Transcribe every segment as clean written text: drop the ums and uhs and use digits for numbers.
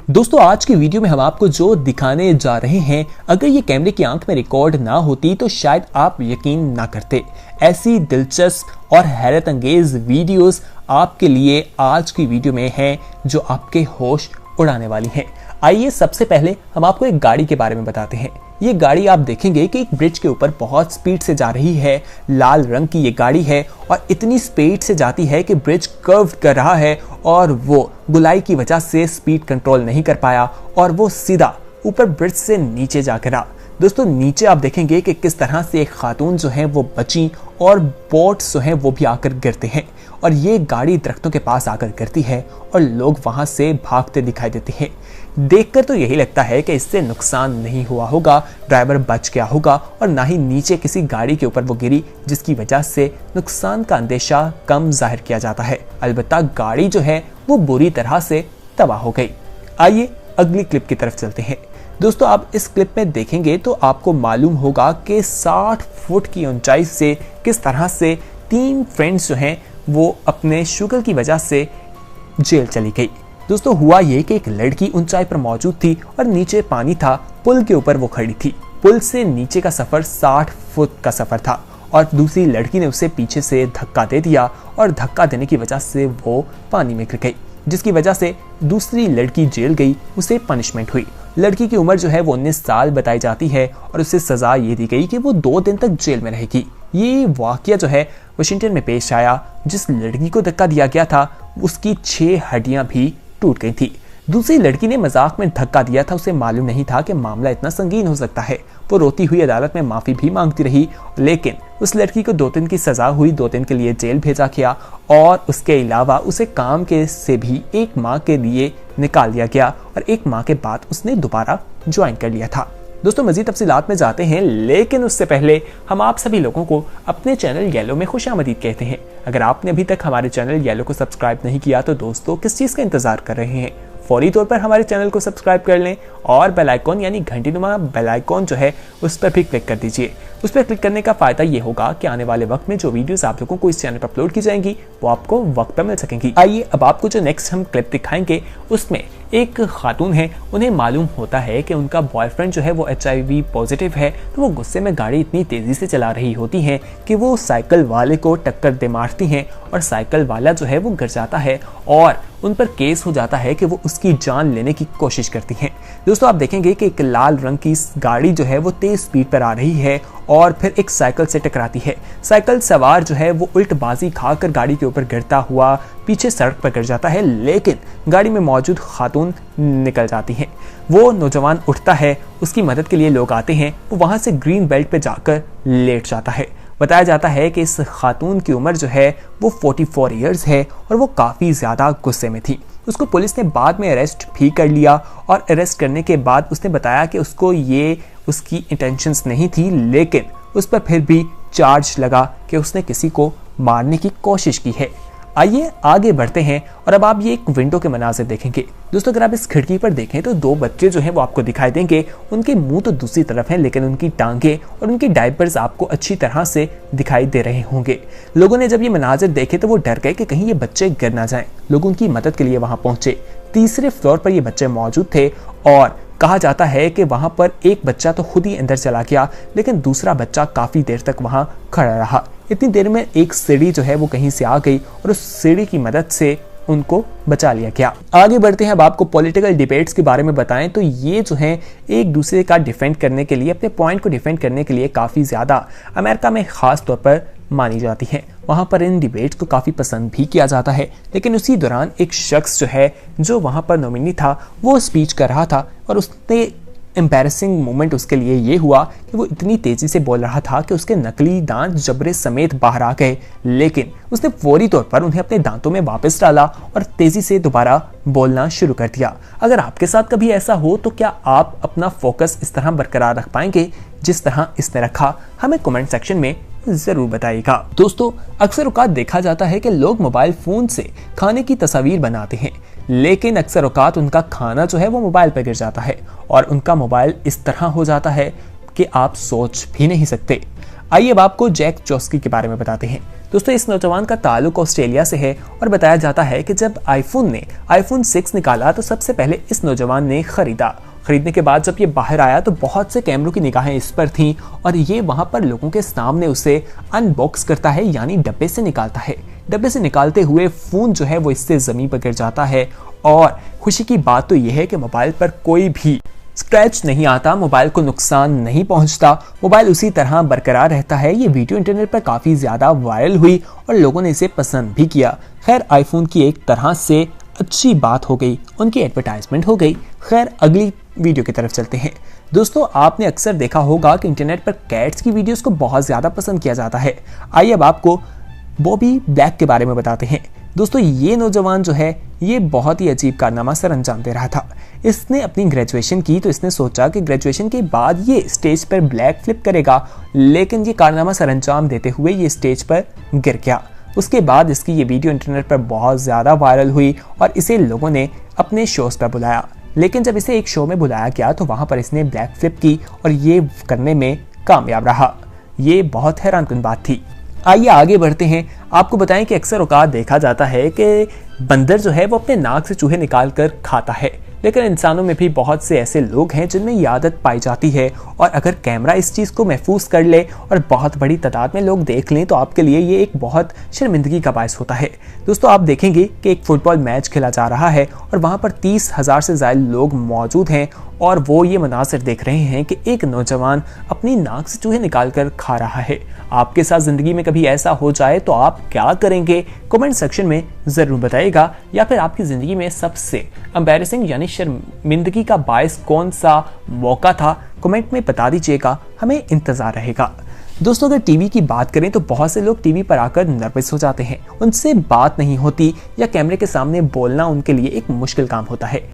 दोस्तों आज की वीडियो में हम आपको जो दिखाने जा रहे हैं, अगर ये कैमरे की आंख में रिकॉर्ड ना होती तो शायद आप यकीन ना करते। ऐसी दिलचस्प और हैरत अंगेज वीडियोस आपके लिए आज की वीडियो में हैं जो आपके होश उड़ाने वाली हैं। आइए सबसे पहले हम आपको एक गाड़ी के बारे में बताते हैं। ये गाड़ी आप देखेंगे कि एक ब्रिज के ऊपर बहुत स्पीड से जा रही है। लाल रंग की ये गाड़ी है और इतनी स्पीड से जाती है कि ब्रिज कर्व कर रहा है और वो गुलाई की वजह से स्पीड कंट्रोल नहीं कर पाया और वो सीधा ऊपर ब्रिज से नीचे जा गिरा। दोस्तों नीचे आप देखेंगे कि किस तरह से एक खातून जो है वो बची और बोट्स जो हैं वो भी आकर गिरते हैं और ये गाड़ी दरख्तों के पास आकर गिरती है और लोग वहां से भागते दिखाई देते हैं। देखकर तो यही लगता है कि इससे नुकसान नहीं हुआ होगा, ड्राइवर बच गया होगा और ना ही नीचे किसी गाड़ी के ऊपर वो गिरी जिसकी वजह से नुकसान का अंदेशा कम जाहिर किया जाता है। अलबत्ता गाड़ी जो है वो बुरी तरह से तबाह हो गई। आइए अगली क्लिप की तरफ चलते हैं। दोस्तों आप इस क्लिप में देखेंगे तो आपको मालूम होगा कि 60 फुट की ऊंचाई से किस तरह से 3 फ्रेंड्स जो हैं वो अपने शुगर की वजह से जेल चली गई। दोस्तों हुआ ये कि एक लड़की ऊंचाई पर मौजूद थी और नीचे पानी था, पुल के ऊपर वो खड़ी थी। पुल से नीचे का सफर 60 फुट का सफर था और दूसरी लड़की ने उसे पीछे से धक्का दे दिया और धक्का देने की वजह से वो पानी में गिर गई, जिसकी वजह से दूसरी लड़की जेल गई, उसे पनिशमेंट हुई। लड़की की उम्र जो है वो 19 साल बताई जाती है और उसे सजा ये दी गई कि वो 2 दिन तक जेल में रहेगी। ये वाकया जो है वाशिंगटन में पेश आया। जिस लड़की को धक्का दिया गया था उसकी 6 हड्डियां भी टूट गई थी। दूसरी लड़की ने मजाक में धक्का दिया था, उसे मालूम नहीं था कि मामला इतना संगीन हो सकता है। वो रोती हुई अदालत में माफी भी मांगती रही, लेकिन उस लड़की को 2 दिन की सजा हुई, 2 दिन के लिए जेल भेजा गया और उसके अलावा उसे काम के से भी 1 माह के लिए निकाल दिया गया और 1 माह के बाद उसने दोबारा ज्वाइन कर लिया था। दोस्तों मजीद तफसीलात में जाते हैं, लेकिन उससे पहले हम आप सभी लोगों को अपने चैनल येलो में खुशामदीद कहते हैं। अगर आपने अभी तक हमारे चैनल येलो को सब्सक्राइब नहीं किया तो दोस्तों किस चीज़ का इंतजार कर रहे हैं, फौरी तौर पर हमारे चैनल को सब्सक्राइब कर लें और बेल आइकॉन यानी घंटीनुमा बेल आइकॉन जो है उस पर भी क्लिक कर दीजिए। उस पर क्लिक करने का फायदा ये होगा कि आने वाले वक्त में जो वीडियोस आप लोगों को इस चैनल पर अपलोड की जाएंगी वो आपको वक्त पर मिल सकेंगी। आइए अब आपको जो नेक्स्ट हम क्लिप दिखाएंगे उसमें एक खातून है, उन्हें मालूम होता है कि उनका बॉयफ्रेंड जो है वो HIV पॉजिटिव है, तो वो गुस्से में गाड़ी इतनी तेजी से चला रही होती हैं कि वो साइकिल वाले को टक्कर दे मारती हैं और साइकिल वाला जो है वो गिर जाता है और उन पर केस हो जाता है कि वो उसकी जान लेने की कोशिश करती हैं। दोस्तों आप देखेंगे कि एक लाल रंग की गाड़ी जो है वो तेज स्पीड पर आ रही है और फिर एक साइकिल से टकराती है। साइकिल सवार जो है वो उल्टबाजी खाकर गाड़ी के ऊपर गिरता हुआ पीछे सड़क पर गिर जाता है, लेकिन गाड़ी में मौजूद खातून निकल जाती हैं। वो नौजवान उठता है, उसकी मदद के लिए लोग आते हैं, वो वहां से ग्रीन बेल्ट पे जाकर लेट जाता है। बताया जाता है कि इस खातून की उम्र जो है वो 44 ईयर्स है और वो काफ़ी ज़्यादा गुस्से में थी। उसको पुलिस ने बाद में अरेस्ट भी कर लिया और अरेस्ट करने के बाद उसने बताया कि उसको ये उसकी इंटेंशंस नहीं थी, लेकिन उस पर फिर भी चार्ज लगा कि उसने किसी को मारने की कोशिश की है। आइए आगे बढ़ते हैं और अब आप ये एक विंडो के मनाज़िर देखेंगे। दोस्तों अगर आप इस खिड़की पर देखें तो 2 बच्चे जो हैं वो आपको दिखाई देंगे। उनके मुंह तो दूसरी तरफ हैं, लेकिन उनकी टांगे और उनकी डायपर्स आपको अच्छी तरह से दिखाई दे रहे होंगे। लोगों ने जब ये मनाजिर देखे तो वो डर गए कि कहीं ये बच्चे गिर ना जाएं। लोग उनकी मदद के लिए वहां पहुंचे। 3रे फ्लोर पर ये बच्चे मौजूद थे और कहा जाता है कि वहां पर एक बच्चा तो खुद ही अंदर चला गया, लेकिन दूसरा बच्चा काफी देर तक वहां खड़ा रहा। इतनी देर में एक सीढ़ी जो है वो कहीं से आ गई और उस सीढ़ी की मदद से उनको बचा लिया गया। आगे बढ़ते हैं, अब आपको पॉलिटिकल डिबेट्स के बारे में बताएं तो ये जो है एक दूसरे का डिफेंड करने के लिए, अपने पॉइंट को डिफेंड करने के लिए काफ़ी ज़्यादा अमेरिका में ख़ास तौर पर मानी जाती है। वहाँ पर इन डिबेट्स को काफ़ी पसंद भी किया जाता है, लेकिन उसी दौरान एक शख्स जो है जो वहाँ पर नॉमिनी था वो स्पीच कर रहा था और उसने एम्बैरेसिंग मोमेंट उसके लिए ये हुआ कि वो इतनी तेज़ी से बोल रहा था कि उसके नकली दांत जबरे समेत बाहर आ गए, लेकिन उसने फौरी तौर पर उन्हें अपने दांतों में वापस डाला और तेज़ी से दोबारा बोलना शुरू कर दिया। अगर आपके साथ कभी ऐसा हो तो क्या आप अपना फोकस इस तरह बरकरार रख पाएंगे जिस तरह इसने रखा? हमें कमेंट सेक्शन में जरूर बताइएगा। दोस्तों अक्सर औकात देखा जाता है कि लोग मोबाइल फोन से खाने की तस्वीर बनाते हैं, लेकिन अक्सर औकात उनका खाना जो है वो मोबाइल पर गिर जाता है और उनका मोबाइल इस तरह हो जाता है कि आप सोच भी नहीं सकते। आइए अब आपको जैक जोस्की के बारे में बताते हैं। दोस्तों इस नौजवान का ताल्लुक ऑस्ट्रेलिया से है और बताया जाता है कि जब आईफोन ने आईफोन 6 निकाला तो सबसे पहले इस नौजवान ने खरीदने के बाद जब ये बाहर आया तो बहुत से कैमरों की निगाहें इस पर थीं और ये वहां पर लोगों के सामने उसे अनबॉक्स करता है, यानी डब्बे से निकालता है। डब्बे से निकालते हुए फोन जो है वो इससे जमीन पर गिर जाता है और खुशी की बात तो यह है कि मोबाइल पर कोई भी स्क्रैच नहीं आता, मोबाइल को नुकसान नहीं पहुंचता, मोबाइल उसी तरह बरकरार रहता है। ये वीडियो इंटरनेट पर काफ़ी ज़्यादा वायरल हुई और लोगों ने इसे पसंद भी किया। खैर आईफोन की एक तरह से अच्छी बात हो गई, उनकी एडवर्टाइजमेंट हो गई। खैर अगली वीडियो की तरफ चलते हैं। दोस्तों आपने अक्सर देखा होगा कि इंटरनेट पर कैट्स की वीडियोस को बहुत ज़्यादा पसंद किया जाता है। आइए अब आपको बॉबी ब्लैक के बारे में बताते हैं। दोस्तों ये नौजवान जो है ये बहुत ही अजीब कारनामा सर अंजाम दे रहा था। इसने अपनी ग्रेजुएशन की तो इसने सोचा कि ग्रेजुएशन के बाद ये स्टेज पर ब्लैक फ्लिप करेगा, लेकिन ये कारनामा सर अंजाम देते हुए ये स्टेज पर गिर गया। उसके बाद इसकी ये वीडियो इंटरनेट पर बहुत ज़्यादा वायरल हुई और इसे लोगों ने अपने शोज़ पर बुलाया। लेकिन जब इसे एक शो में बुलाया गया तो वहाँ पर इसने ब्लैक फ्लिप की और ये करने में कामयाब रहा। ये बहुत हैरानकुन बात थी। आइए आगे बढ़ते हैं। आपको बताएं कि अक्सर औकात देखा जाता है कि बंदर जो है वो अपने नाक से चूहे निकाल कर खाता है, लेकिन इंसानों में भी बहुत से ऐसे लोग हैं जिनमें ये आदत पाई जाती है और अगर कैमरा इस चीज़ को महफूज कर ले और बहुत बड़ी तादाद में लोग देख लें तो आपके लिए ये एक बहुत शर्मिंदगी का बायस होता है। दोस्तों आप देखेंगे कि एक फुटबॉल मैच खेला जा रहा है और वहाँ पर 30,000 से ज़्यादा लोग मौजूद हैं और वो ये मनाज़र देख रहे हैं कि एक नौजवान अपनी नाक से चूहे निकाल कर खा रहा है। आपके साथ ज़िंदगी में कभी ऐसा हो जाए तो आप क्या करेंगे? कमेंट सेक्शन में ज़रूर बताइएगा। या फिर आपकी ज़िंदगी में सबसे एम्बैरेसिंग यानी शर्मिंदगी का बायस कौन सा मौका था, कमेंट में बता दीजिएगा, हमें इंतज़ार रहेगा। दोस्तों अगर टीवी की बात करें तो बहुत से लोग टीवी पर आकर नर्वस हो जाते हैं, उनसे बात नहीं होती या कैमरे के सामने बोलना उनके लिए एक मुश्किल काम होता है।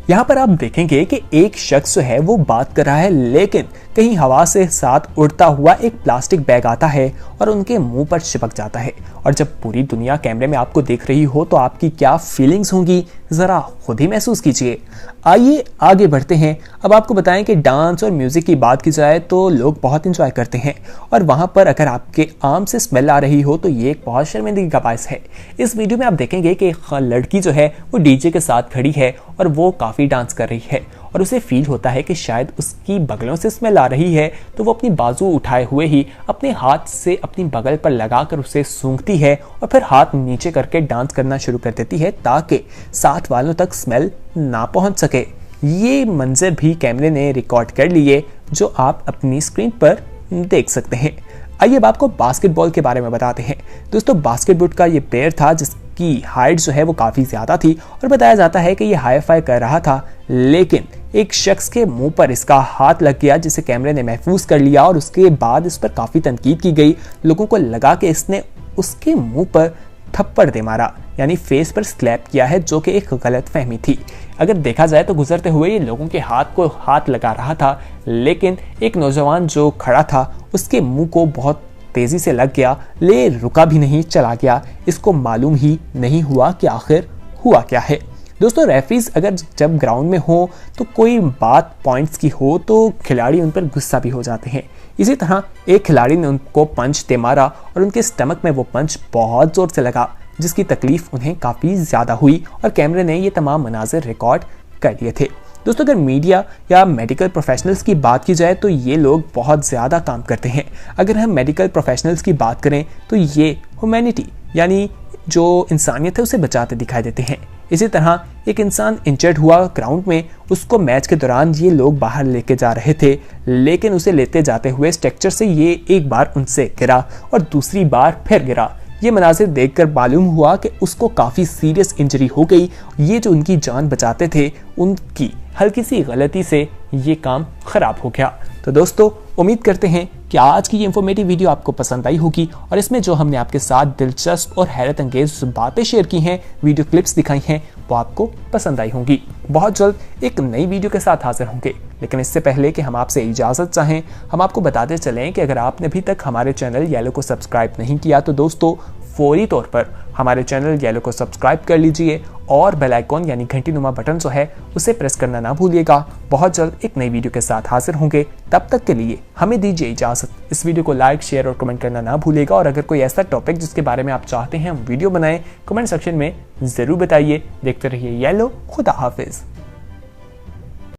यहाँ पर आप देखेंगे कि एक शख्स जो है वो बात कर रहा है, लेकिन कहीं हवा से साथ उड़ता हुआ एक प्लास्टिक बैग आता है और उनके मुंह पर चिपक जाता है। और जब पूरी दुनिया कैमरे में आपको देख रही हो तो आपकी क्या फीलिंग्स होंगी, ज़रा खुद ही महसूस कीजिए। आइए आगे बढ़ते हैं। अब आपको बताएं कि डांस और म्यूज़िक की बात की जाए तो लोग बहुत इंजॉय करते हैं और वहाँ पर अगर आपके आम से स्मेल आ रही हो तो ये एक बहुत शर्मिंदगी का बायस है। इस वीडियो में आप देखेंगे कि लड़की जो है वो डीजे के साथ खड़ी है और वो काफ़ी डांस कर रही है और उसे फील होता है कि शायद उसकी बगलों से स्मेल आ रही है, तो वो अपनी बाजू उठाए हुए ही अपने हाथ से अपनी बगल पर लगाकर उसे सूंघती है और फिर हाथ नीचे करके डांस करना शुरू कर देती है ताकि साथ वालों तक स्मेल ना पहुंच सके। ये मंजर भी कैमरे ने रिकॉर्ड कर लिए जो आप अपनी स्क्रीन पर देख सकते हैं। आइए अब आपको बास्केटबॉल के बारे में बताते हैं। दोस्तों बास्केटबॉल का ये प्लेयर था जिसकी हाइट जो है वो काफ़ी ज़्यादा थी और बताया जाता है कि ये हाई फाई कर रहा था, लेकिन एक शख्स के मुंह पर इसका हाथ लग गया जिसे कैमरे ने महफूज कर लिया और उसके बाद इस पर काफ़ी तनकीद की गई। लोगों को लगा कि इसने उसके मुंह पर थप्पड़ दे मारा, यानी फेस पर स्लैप किया है, जो कि एक गलत फहमी थी। अगर देखा जाए तो गुजरते हुए ये लोगों के हाथ को हाथ लगा रहा था, लेकिन एक नौजवान जो खड़ा था उसके मुंह को बहुत तेज़ी से लग गया, ले रुका भी नहीं, चला गया। इसको मालूम ही नहीं हुआ कि आखिर हुआ क्या है। दोस्तों रेफरीज अगर जब ग्राउंड में हो तो कोई बात पॉइंट्स की हो तो खिलाड़ी उन पर गुस्सा भी हो जाते हैं। इसी तरह एक खिलाड़ी ने उनको पंच दे मारा और उनके स्टमक में वो पंच बहुत ज़ोर से लगा, जिसकी तकलीफ उन्हें काफ़ी ज़्यादा हुई और कैमरे ने ये तमाम मनाज़िर रिकॉर्ड कर लिए थे। दोस्तों अगर मीडिया या मेडिकल प्रोफेशनल्स की बात की जाए तो ये लोग बहुत ज़्यादा काम करते हैं। अगर हम मेडिकल प्रोफेशनल्स की बात करें तो ये ह्यूमैनिटी यानी जो इंसानियत है उसे बचाते दिखाई देते हैं। इसी तरह एक इंसान इंजर्ड हुआ ग्राउंड में, उसको मैच के दौरान ये लोग बाहर लेके जा रहे थे, लेकिन उसे लेते जाते हुए स्ट्रक्चर से ये एक बार उनसे गिरा और दूसरी बार फिर गिरा। ये मनाज़िर देखकर मालूम हुआ कि उसको काफ़ी सीरियस इंजरी हो गई। ये जो उनकी जान बचाते थे उनकी हल्की सी गलती से ये काम ख़राब हो गया। तो दोस्तों उम्मीद करते हैं कि आज की ये इन्फॉर्मेटिव वीडियो आपको पसंद आई होगी और इसमें जो हमने आपके साथ दिलचस्प और हैरत अंगेज बातें शेयर की हैं, वीडियो क्लिप्स दिखाई हैं, वो आपको पसंद आई होंगी। बहुत जल्द एक नई वीडियो के साथ हाजिर होंगे, लेकिन इससे पहले कि हम आपसे इजाज़त चाहें, हम आपको बताते चलें कि अगर आपने अभी तक हमारे चैनल येलो को सब्सक्राइब नहीं किया तो दोस्तों फौरी तौर पर हमारे चैनल येलो को सब्सक्राइब कर लीजिए और बेल आइकॉन यानी घंटी नुमा बटन जो है उसे प्रेस करना ना भूलिएगा। बहुत जल्द एक नई वीडियो के साथ हाजिर होंगे, तब तक के लिए हमें दीजिए इजाजत। इस वीडियो को लाइक, शेयर और कमेंट करना ना भूलिएगा और अगर कोई ऐसा टॉपिक जिसके बारे में आप चाहते हैं हम वीडियो बनाएं, कमेंट सेक्शन में जरूर बताइए। देखते रहिए येलो। खुदा हाफिज।